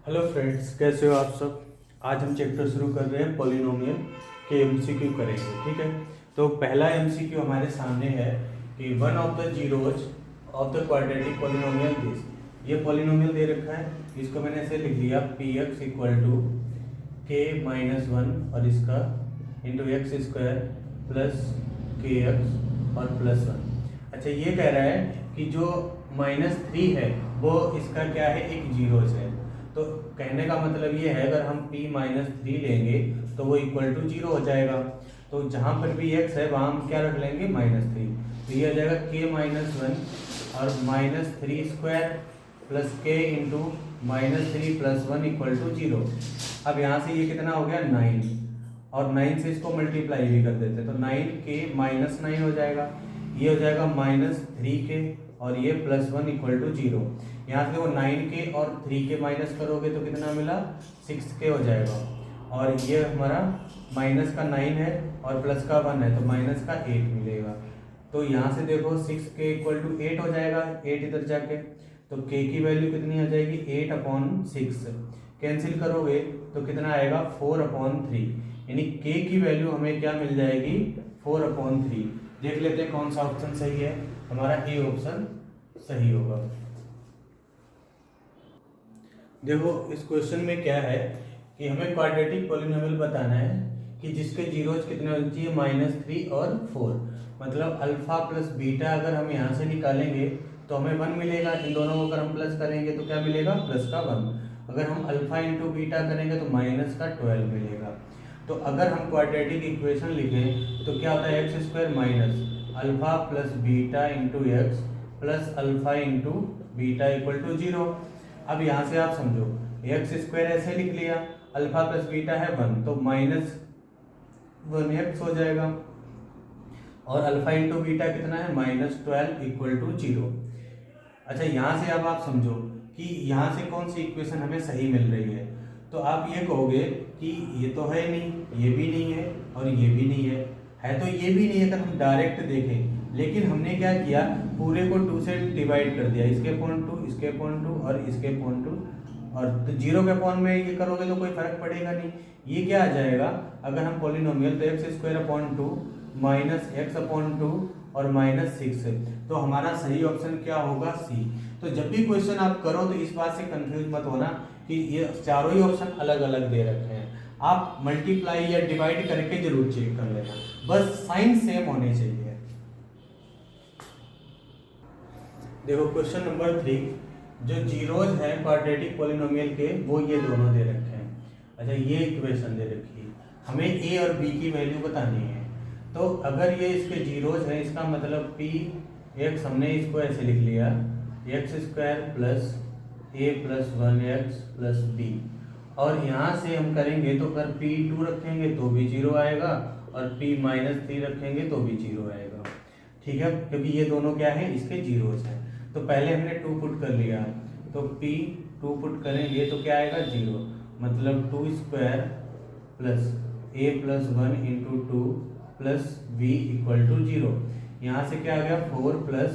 Hello friends, कैसे हो आप सब। आज हम चैप्टर शुरू कर रहे हैं पॉलिनोमियल के एमसीक्यू करेंगे। ठीक है, तो पहला एमसीक्यू हमारे सामने है कि one of the zeros of the quadratic polynomial this. ये पॉलिनोमियल दे रखा है, इसको मैंने ऐसे लिख लिया पी एक्स इक्वल टू के माइनस वन और इसका इंटू एक्स स्क्वायर प्लस के एक्स और प्लस वन। अच्छा, ये कह रहा है कि जो -3 है वो इसका क्या है, एक जीरोज है। तो कहने का मतलब ये है, अगर हम p-3 लेंगे तो वो इक्वल टू 0 हो जाएगा। तो जहाँ पर भी x है वहाँ हम क्या रख लेंगे, -3। तो ये हो जाएगा k-1 और -3² plus k into -3 plus 1 equal to 0। अब यहाँ से ये कितना हो गया, 9, और 9 से इसको मल्टीप्लाई भी कर देते हैं तो 9k-9 हो जाएगा। ये हो जाएगा -3k और ये +1 इक्वल टू 0। यहाँ से वो 9k और 3k माइनस करोगे तो कितना मिला, 6k हो जाएगा। और ये हमारा माइनस का 9 है और प्लस का 1 है तो माइनस का 8 मिलेगा। तो यहाँ से देखो 6k इक्वल टू 8 हो जाएगा, 8 इधर जाके तो k की वैल्यू कितनी आ जाएगी, 8/6। कैंसिल करोगे तो कितना आएगा, 4/3। यानी k की वैल्यू हमें क्या मिल जाएगी, 4/3। देख लेते हैं कौन सा ऑप्शन सही है। हमारा ए ऑप्शन सही होगा। देखो इस क्वेश्चन में क्या है कि हमें क्वाड्रेटिक पॉलिनोमियल बताना है कि जिसके जीरोज कितने होने चाहिए, -3 और 4। मतलब अल्फा प्लस बीटा अगर हम यहाँ से निकालेंगे तो हमें 1 मिलेगा। इन दोनों को अगर हम प्लस करेंगे तो क्या मिलेगा, प्लस का 1। अगर हम अल्फा इंटू बीटा करेंगे तो माइनस का 12 मिलेगा। तो अगर हम क्वाड्रेटिक इक्वेशन लिखें तो क्या होता है, x² minus alpha plus beta into X plus alpha into beta equal to 0। अब यहाँ से आप समझो, x² ऐसे लिख लिया, अल्फा प्लस बीटा है 1 तो -1x हो जाएगा, और अल्फा इंटू बीटा कितना है, -12 इक्वल टू 0। अच्छा, यहाँ से अब आप समझो कि यहाँ से कौन सी इक्वेशन हमें सही मिल रही है। तो आप ये कहोगे कि ये तो है नहीं, ये भी नहीं है और ये भी नहीं है तो ये भी नहीं है अगर हम डायरेक्ट देखें। लेकिन हमने क्या किया, पूरे को 2 से डिवाइड कर दिया, इसके पॉइंट 2, इसके पॉइंट 2 और इसके पॉइंट 2, और तो 0 के पॉइंट में ये करोगे तो कोई फर्क पड़ेगा नहीं। ये क्या आ जाएगा, अगर हम पॉलिनोमियल तो x²/2 -x/2 और -6 है। तो हमारा सही ऑप्शन क्या होगा, सी। तो जब भी क्वेश्चन आप करो तो इस बात से कंफ्यूज मत होना कि ये चारों ही ऑप्शन अलग अलग दे रखे हैं। आप मल्टीप्लाई या डिवाइड करके जरूर चेक कर लेना, बस साइन सेम होने चाहिए। देखो क्वेश्चन नंबर 3, जो जीरोज हैं क्वाड्रेटिक पॉलिनोमियल के वो ये दोनों दे रखे हैं। अच्छा, ये इक्वेशन दे रखी है, हमें ए और बी की वैल्यू बतानी है। तो अगर ये इसके जीरोज हैं, इसका मतलब पी एक्स हमने इसको ऐसे लिख लिया, x² plus a plus 1x plus B. और यहाँ से हम करेंगे तो अगर p2 रखेंगे तो भी 0 आएगा और p-3 रखेंगे तो भी 0 आएगा। ठीक है, क्योंकि ये दोनों क्या है, इसके जीरोज हैं। तो पहले हमने 2 पुट कर लिया, तो p2 पुट करेंगे तो क्या आएगा, 0। मतलब 2² plus a plus 1 into 2 plus b equal to 0। यहाँ से क्या आ गया, 4 प्लस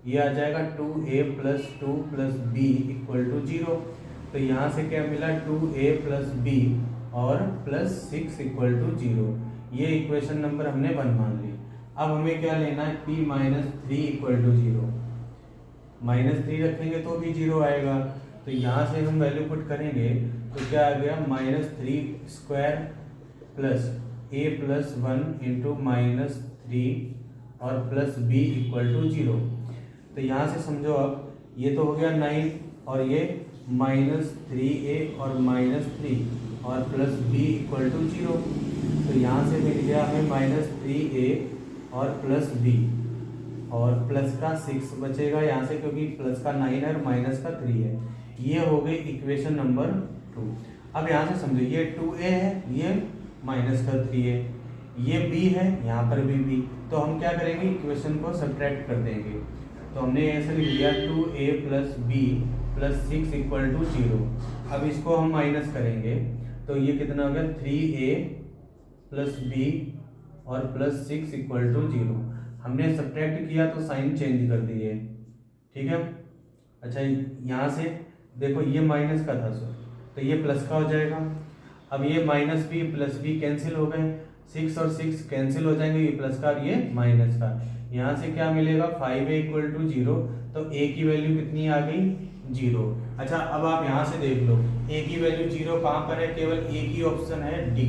ये आ जाएगा 2a plus 2 plus B equal to 0। तो यहाँ से क्या मिला, 2a प्लस बी और प्लस 6 इक्वल टू 0। ये इक्वेशन नंबर हमने 1 मान ली। अब हमें क्या लेना है, p-3 इक्वल टू 0। -3 रखेंगे तो भी 0 आएगा। तो यहाँ से हम वैल्यू पुट करेंगे तो क्या आ गया, -3² प्लस a प्लस 1 इंटू -3 और प्लस b इक्वल टू 0। तो यहाँ से समझो, अब ये तो हो गया 9 और ये -3a और -3 और प्लस b इक्वल टू 0। तो यहाँ से मिल गया हमें -3a और प्लस b और प्लस का 6 बचेगा यहाँ से, क्योंकि प्लस का 9 है और माइनस का 3 है। ये हो गई इक्वेशन नंबर 2। अब यहाँ से समझो, ये 2a है, ये माइनस का 3 है, ये b है, यहाँ पर भी b। तो हम क्या करेंगे, इक्वेशन को सब्ट्रैक्ट कर देंगे। तो हमने ऐसे लिख लिया 2a plus b plus 6 equal to 0। अब इसको हम माइनस करेंगे तो ये कितना हो गया, 3a प्लस b और प्लस 6 इक्वल टू 0। हमने सब्ट्रैक्ट किया तो साइन चेंज कर दिए। ठीक है। अच्छा, यहाँ से देखो ये माइनस का था सर, तो ये प्लस का हो जाएगा। अब ये minus B plus B cancel हो गए, 6 और 6 कैंसिल हो जाएंगे, ये प्लस का और ये माइनस का। यहाँ से क्या मिलेगा 5a = 0, तो a की वैल्यू कितनी आ गई 0। अच्छा अब आप यहाँ से देख लो a की वैल्यू 0 कहाँ पर है, केवल एक ही ऑप्शन है डी,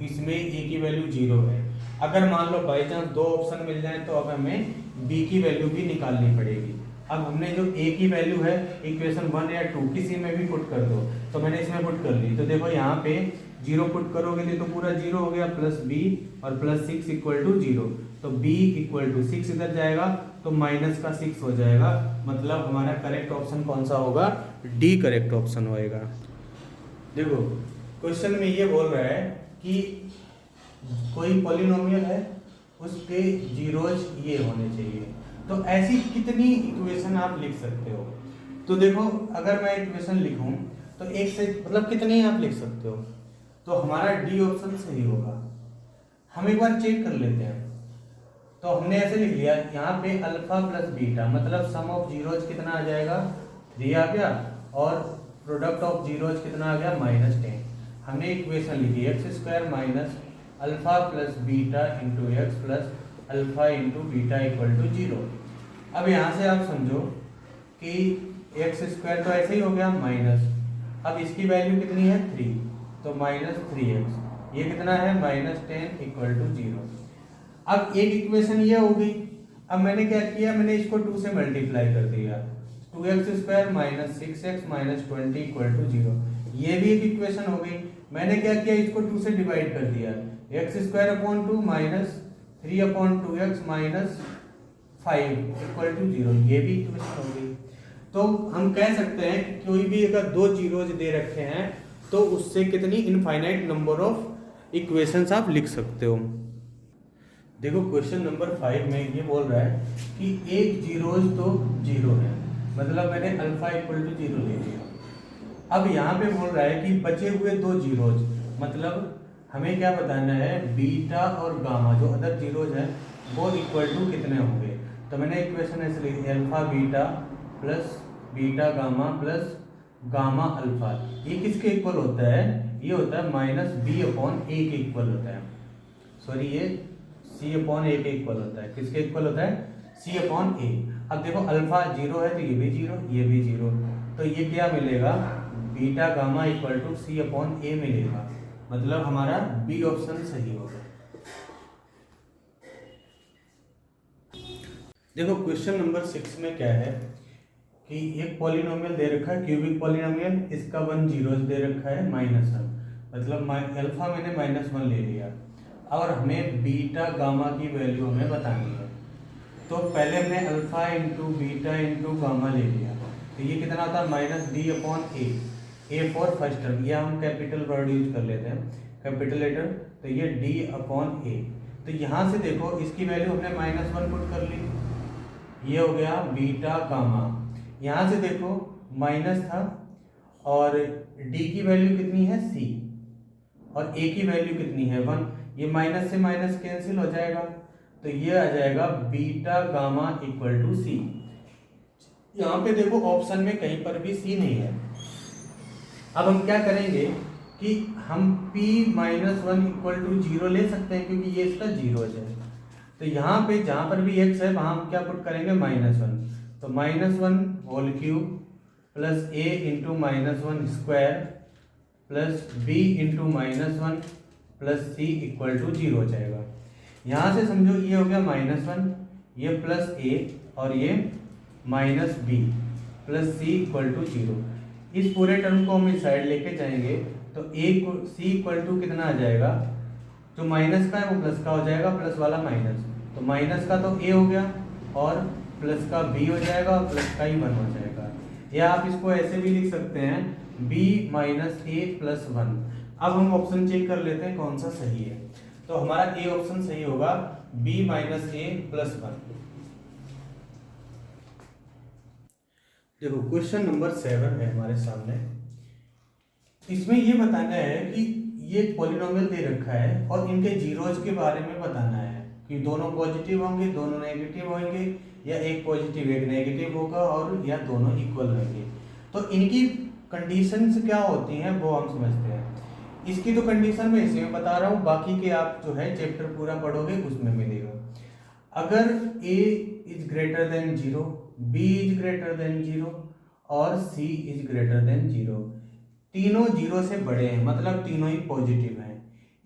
इसमें a की वैल्यू 0 है। अगर मान लो बाई चांस दो ऑप्शन मिल जाए तो अब हमें b की वैल्यू भी निकालनी पड़ेगी। अब हमने जो a की वैल्यू है इक्वेशन 1 या 2 किसी में भी पुट कर दो, तो मैंने इसमें पुट कर ली, तो देखो यहाँ पे 0 पुट करोगे तो पूरा 0 हो गया, प्लस b और प्लस 6 = 0, तो b = 6 इधर जाएगा तो माइनस का 6 हो जाएगा। मतलब हमारा करेक्ट ऑप्शन कौन सा होगा, डी करेक्ट ऑप्शन होएगा। देखो क्वेश्चन में ये बोल रहा है कि कोई पॉलिनोमियल है उसके जीरोज ये होने चाहिए, तो ऐसी कितनी इक्वेशन आप लिख सकते हो। तो देखो अगर मैं इक्वेशन लिखूं तो एक से मतलब कितनी आप लिख सकते हो, तो हमारा डी ऑप्शन सही होगा। हम एक बार चेक कर लेते हैं। तो हमने ऐसे लिख लिया यहाँ पे अल्फा प्लस बीटा, मतलब सम ऑफ जीरोज कितना आ जाएगा 3 आ गया, और प्रोडक्ट ऑफ जीरोज कितना आ गया -10। हमने इक्वेशन लिखी x² minus alpha plus beta into X plus alpha into beta = 0। अब यहाँ से आप समझो कि x² तो ऐसे ही हो गया माइनस, अब इसकी वैल्यू कितनी है 3, तो -3x, ये कितना है -10 = 0। अब एक इक्वेशन ये हो गई। अब मैंने क्या किया, मैंने इसको 2 से मल्टीप्लाई कर दिया, 2x² माइनस 6x माइनस 20 = 0, ये भी एक इक्वेशन हो गई। मैंने क्या किया, इसको 2 से डिवाइड कर दिया, x² माइनस 3/2x माइनस 5 = 0, ये भी इक्वेशन हो गई। तो हम कह सकते हैं कोई भी अगर दो जीरोज दे रखे हैं तो उससे कितनी इनफाइनाइट नंबर ऑफ इक्वेशंस आप लिख सकते हो। देखो क्वेश्चन नंबर 5 में ये बोल रहा है कि एक जीरोज तो 0 है, मतलब मैंने अल्फा = 0 ले लिया। अब यहाँ पे बोल रहा है कि बचे हुए दो जीरोज, मतलब हमें क्या बताना है, बीटा और गामा जो अदर जीरोज है वो इक्वल टू कितने होंगे। तो मैंने इक्वेशन ऐसे लिखी alpha beta plus beta gamma plus gamma alpha, ये किसके इक्वल होता है, ये होता है -b/a के इक्वल होता है, सॉरी ये c/a के इक्वल होता है। किसके इक्वल होता है, c/a। अब देखो अल्फा 0 है तो ये भी 0, ये भी 0, तो ये क्या मिलेगा बीटा गामा = c/a मिलेगा, मतलब हमारा बी ऑप्शन सही होगा। देखो क्वेश्चन नंबर 6 में क्या है कि एक पॉलिनोमियल दे रखा है क्यूबिक पॉलिनोमियल, इसका 1 जीरोज दे रखा है -1, मतलब अल्फा मैंने -1 ले लिया, और हमें बीटा गामा की वैल्यू हमें बतानी है। तो पहले हमने alpha into beta into gamma ले लिया, तो ये कितना होता है -d/a, a for first term, या हम कैपिटल वर्ड यूज कर लेते हैं कैपिटल लेटर, तो ये d/a। तो यहाँ से देखो इसकी वैल्यू हमने -1 पुट कर ली, ये हो गया बीटा गामा। यहाँ से देखो माइनस था और d की वैल्यू कितनी है c, और a की वैल्यू कितनी है 1, ये माइनस से माइनस कैंसिल हो जाएगा, तो ये आ जाएगा बीटा गामा = c। यहाँ पे देखो ऑप्शन में कहीं पर भी c नहीं है। अब हम क्या करेंगे कि हम p-1 = 0 ले सकते हैं, क्योंकि ये इसका जीरोज है। तो यहाँ पे जहाँ पर भी x है वहाँ हम क्या पुट करेंगे -1, तो -1 whole cube plus a × -1² plus b × -1 plus c = 0 हो जाएगा। यहाँ से समझो ये हो गया -1, ये प्लस a और ये -b प्लस c = 0। इस पूरे टर्म को हम इस साइड लेके जाएंगे तो a को c = कितना आ जाएगा, जो माइनस का है वो प्लस का हो जाएगा, प्लस वाला माइनस, तो माइनस का तो a हो गया और प्लस का b हो जाएगा और प्लस का ही 1 हो जाएगा। या आप इसको ऐसे भी लिख सकते हैं b - a + 1। अब हम ऑप्शन चेक कर लेते हैं कौन सा सही है, तो हमारा a ऑप्शन सही होगा b - a + 1। देखो क्वेश्चन नंबर 7 है हमारे सामने, इसमें ये बताना है कि ये पॉलिनोमियल दे रखा है और इनके जीरोज के बारे में बताना है कि दोनों पॉजिटिव होंगे दोनों नेगेटिव होंगे, या एक पॉजिटिव एक नेगेटिव होगा, और या दोनों इक्वल होंगे। तो इनकी कंडीशंस क्या होती हैं वो हम समझते हैं। इसकी तो कंडीशन मैं इसी में बता रहा हूँ, बाकी के आप जो है चैप्टर पूरा पढ़ोगे उसमें मिलेगा। अगर a is greater than 0, b is greater than 0 और c इज ग्रेटर देन 0, तीनों 0 से बड़े हैं, मतलब तीनों ही पॉजिटिव हैं।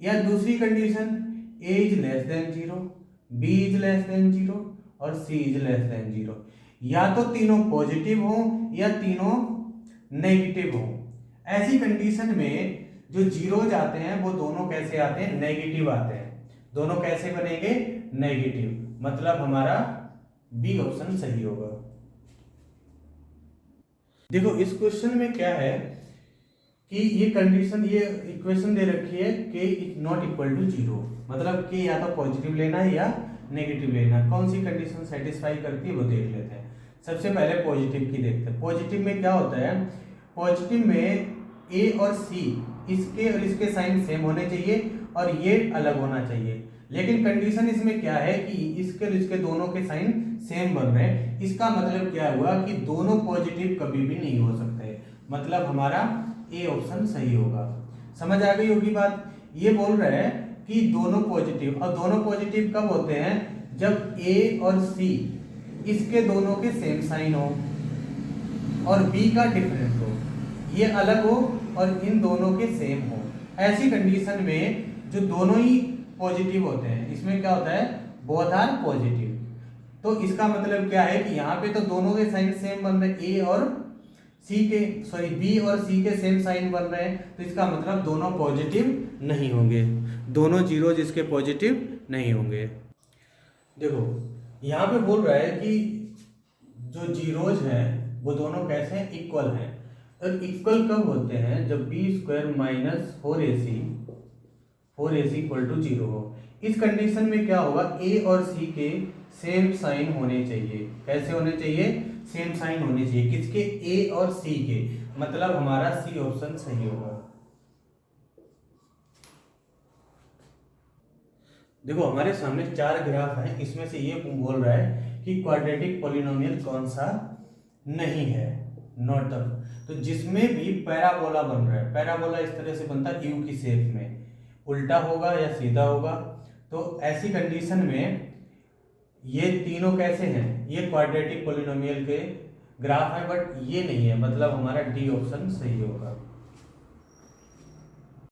या दूसरी condition a is less than 0, b is less than 0 और c इज लेस देन 0। या तो तीनों पॉजिटिव हो या तीनों नेगेटिव हो। ऐसी कंडीशन में जो जीरोज आते हैं वो दोनों कैसे आते हैं, नेगेटिव आते हैं। दोनों कैसे बनेंगे, नेगेटिव, मतलब हमारा बी ऑप्शन सही होगा। देखो इस क्वेश्चन में क्या है कि ये कंडीशन, ये इक्वेशन दे रखी है k is not equal to 0, मतलब k या तो पॉजिटिव लेना है या नेगेटिव लेना है। कौन सी कंडीशन सेटिस्फाई करती है वो देख लेते हैं। सबसे पहले पॉजिटिव की देखते हैं। पॉजिटिव में क्या होता है, पॉजिटिव में a और c इसके और इसके साइन सेम होने चाहिए और ये अलग होना चाहिए। लेकिन कंडीशन इसमें क्या है कि इसके और इसके दोनों के साइन सेम बन रहे हैं। इसका मतलब क्या हुआ कि दोनों पॉजिटिव कभी भी नहीं हो सकते, मतलब हमारा ए ऑप्शन सही होगा। समझ आ गई होगी बात। ये बोल रहा है कि दोनों पॉजिटिव, और दोनों पॉजिटिव कब होते हैं, जब ए और सी इसके दोनों के सेम साइन हो और बी का डिफरेंट हो, ये अलग हो और इन दोनों के सेम हो। ऐसी कंडीशन में जो दोनों ही पॉजिटिव होते हैं, इसमें क्या होता है, बोथ आर पॉजिटिव। तो इसका मतलब क्या है कि यहाँ पे तो दोनों के साइन सेम बन रहे हैं, ए और सी के, सॉरी बी और सी के सेम साइन बन रहे हैं, तो इसका मतलब दोनों पॉजिटिव नहीं होंगे, दोनों जीरो जिसके पॉजिटिव नहीं होंगे। देखो यहाँ पे बोल रहा है कि जो जीरोज हैं वो दोनों कैसे हैं, इक्वल हैं। और इक्वल कब होते हैं, जब B square minus 4ac equal to 0 हो। इस कंडीशन में क्या होगा, ए और सी के सेम साइन होने चाहिए। कैसे होने चाहिए, सेम साइन होने चाहिए। किसके, ए और सी के, मतलब हमारा सी ऑप्शन सही होगा। देखो हमारे सामने 4 ग्राफ हैं, इसमें से ये बोल रहा है कि क्वाड्रेटिक पॉलिनोमियल कौन सा नहीं है, नॉट द। तो जिसमें भी पैराबोला बन रहा है, पैराबोला इस तरह से बनता है यू की शेप में, उल्टा होगा या सीधा होगा। तो ऐसी कंडीशन में ये तीनों कैसे हैं, ये क्वाड्रेटिक पॉलिनोमियल के ग्राफ है, बट ये नहीं है, मतलब हमारा डी ऑप्शन सही होगा।